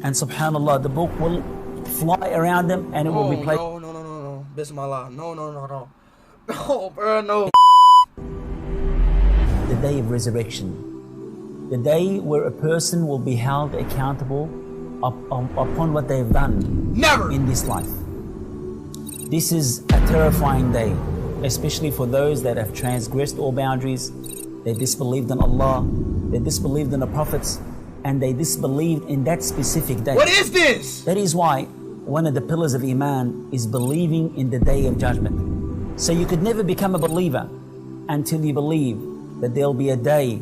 And subhanallah, the book will fly around them and it will be placed. No. Bismillah. No. No, bro, no. The day of resurrection. The day where a person will be held accountable upon what they've done. Never! In this life. This is a terrifying day, especially for those that have transgressed all boundaries. They disbelieved in Allah, they disbelieved in the prophets, and they disbelieved in that specific day. What is this? That is why one of the pillars of Iman is believing in the day of judgment. So you could never become a believer until you believe that there'll be a day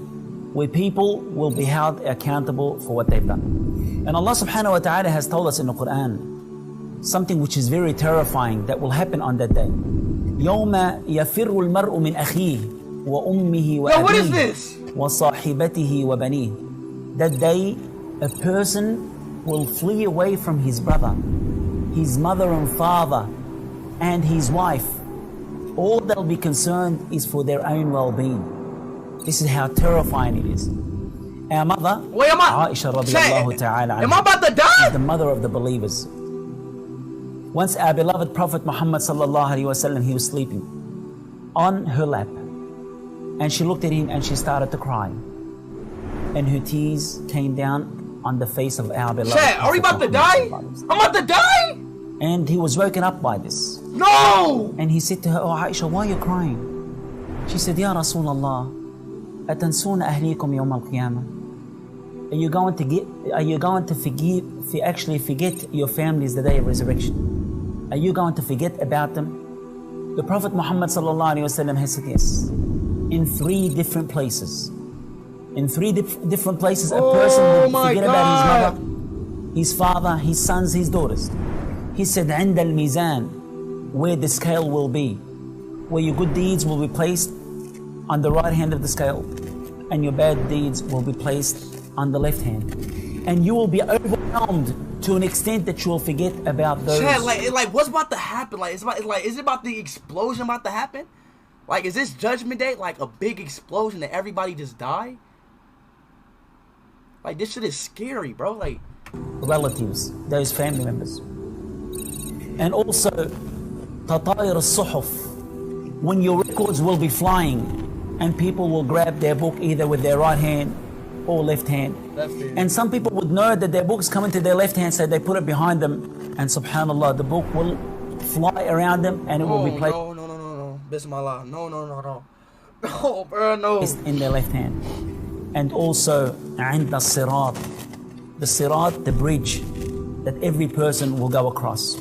where people will be held accountable for what they've done. And Allah subhanahu wa ta'ala has told us in the Quran something which is very terrifying that will happen on that day. يَوْمَ يَفِرُّ الْمَرْءُ مِنْ أَخِيهِ وَأُمِّهِ وَأَبِيهِ وَصَاحِبَتِهِ وَبَنِيهِ. That day, a person will flee away from his brother, his mother and father, and his wife. All they'll be concerned is for their own well-being. This is how terrifying it is. Our mother, Aisha radiallahu ta'ala anha, am I about to die? is the mother of the believers. Once our beloved Prophet Muhammad sallallahu alaihi wasallam, he was sleeping on her lap, and she looked at him and she started to cry. And her tears came down on the face of our beloved. Are we about to die? I'm about to die? And he was woken up by this. No! And he said to her, "Oh Aisha, why are you crying?" She said, "Ya Rasulullah, atansuna ahlikum yawm al-qiyamah." Are you going to actually forget your families the day of resurrection? Are you going to forget about them? The Prophet Muhammad sallallahu alaihi wasallam has said yes. In 3 different places. In 3 different places, a person will forget about his mother, his father, his sons, his daughters. He said, عند الميزان, where the scale will be, where your good deeds will be placed on the right hand of the scale, and your bad deeds will be placed on the left hand. And you will be overwhelmed to an extent that you will forget about those. Like what's about to happen? Is it about the explosion about to happen? Like, is this judgment day like a big explosion that everybody just die? Like, this shit is scary, bro. Like, relatives, those family members. And also, تطاير الصحف, when your records will be flying and people will grab their book either with their right hand or left hand. And some people would know that their book's coming to their left hand, so they put it behind them, and subhanallah, the book will fly around them and it will be placed. No. Bismillah. No. No, bro, no. In their left hand. And also, عند الصراط, the sirat, the bridge that every person will go across.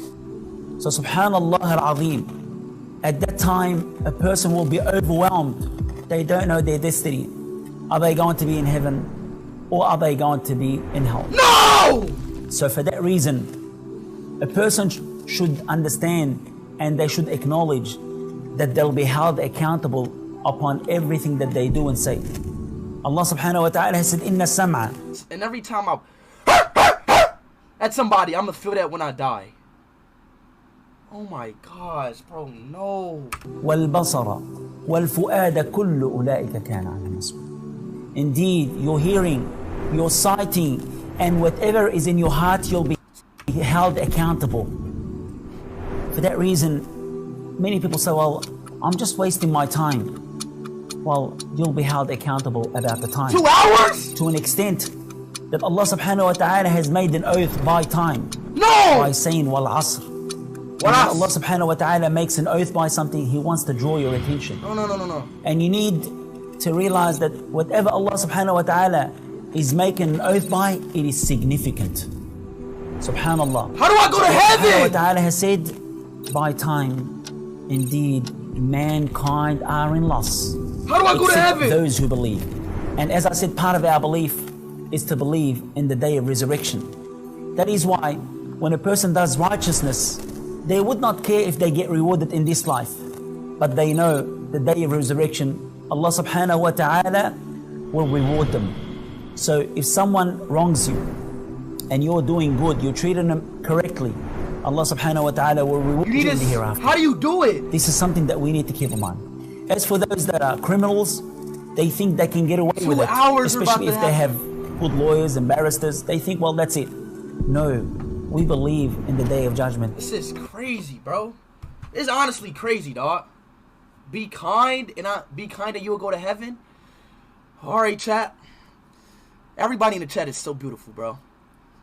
So subhanallah al-azim, at that time, a person will be overwhelmed. They don't know their destiny. Are they going to be in heaven or are they going to be in hell? No! So for that reason, a person should understand and they should acknowledge that they'll be held accountable upon everything that they do and say. Allah subhanahu wa ta'ala has said, Inna sam'a. And every time I at somebody, I'm gonna feel that when I die. Oh my gosh, bro, no. وَالْبَصَرَ وَالْفُؤَادَ كُلُّ أُولَٰئِكَ كَانَ عَنْهُ مَسْئُولًا. Indeed, your hearing, your sighting, and whatever is in your heart, you'll be held accountable. For that reason, many people say, well, I'm just wasting my time. Well, you'll be held accountable about the time. 2 hours? To an extent that Allah subhanahu wa ta'ala has made an oath by time. No! By saying, wal asr. When Allah subhanahu wa ta'ala makes an oath by something, He wants to draw your attention. No. And you need to realize that whatever Allah subhanahu wa ta'ala is making an oath by, it is significant. Subhanallah. How do I go to heaven? Allah subhanahu wa ta'ala has said, by time, indeed, mankind are in loss. How do I go to heaven? Those who believe. And as I said, part of our belief is to believe in the day of resurrection. That is why when a person does righteousness, they would not care if they get rewarded in this life, but they know the day of resurrection, Allah subhanahu wa ta'ala will reward them. So if someone wrongs you and you're doing good, you're treating them correctly, Allah subhanahu wa ta'ala will reward you in the hereafter. How do you do it? This is something that we need to keep in mind. As for those that are criminals, they think they can get away with it, especially if they have good lawyers and barristers. They think, well, that's it. No, we believe in the day of judgment. This is crazy, bro. It's honestly crazy, dog. Be kind and you will go to heaven. Alright, chat. Everybody in the chat is so beautiful, bro.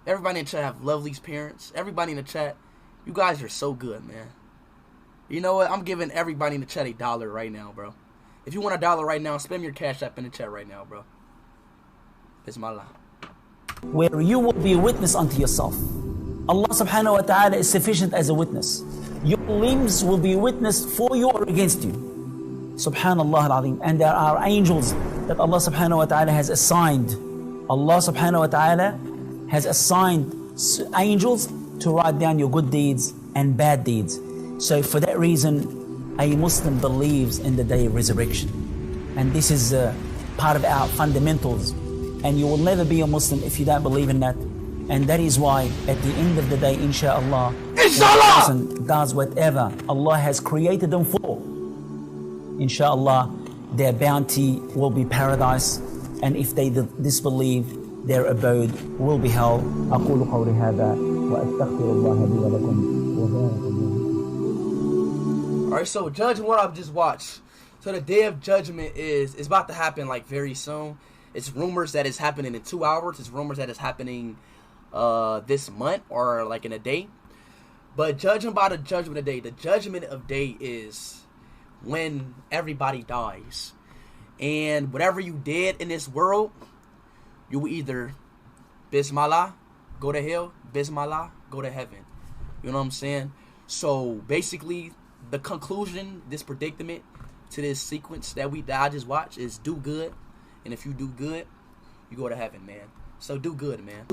Everybody in the chat have lovely parents. Everybody in the chat, you guys are so good, man. You know what? I'm giving everybody in the chat $1 right now, bro. If you want $1 right now, spam your Cash App in the chat right now, bro. Bismillah. Where you will be a witness unto yourself. Allah subhanahu wa ta'ala is sufficient as a witness. Your limbs will be witnessed for you or against you. Subhanallah al-Azim. And there are angels that Allah subhanahu wa ta'ala has assigned. Allah subhanahu wa ta'ala has assigned angels to write down your good deeds and bad deeds. So for that reason, a Muslim believes in the day of resurrection. And this is part of our fundamentals. And you will never be a Muslim if you don't believe in that. And that is why at the end of the day, inshallah, a person does whatever Allah has created them for. Inshallah, their bounty will be paradise. And if they disbelieve, their abode will be hell. أقول قولي هذا وأستغفر الله لي ولكم وبارك الله. Alright, so judging what I've just watched. So the day of judgment is about to happen like very soon. It's rumors that it's happening in 2 hours. It's rumors that it's happening this month or like in a day. But judging by the judgment of day, the judgment of day is when everybody dies. And whatever you did in this world, you will either Bismillah, go to hell, Bismillah, go to heaven. You know what I'm saying? So basically, the conclusion, this predicament to this sequence that I just watched is do good. And if you do good, you go to heaven, man. So do good, man.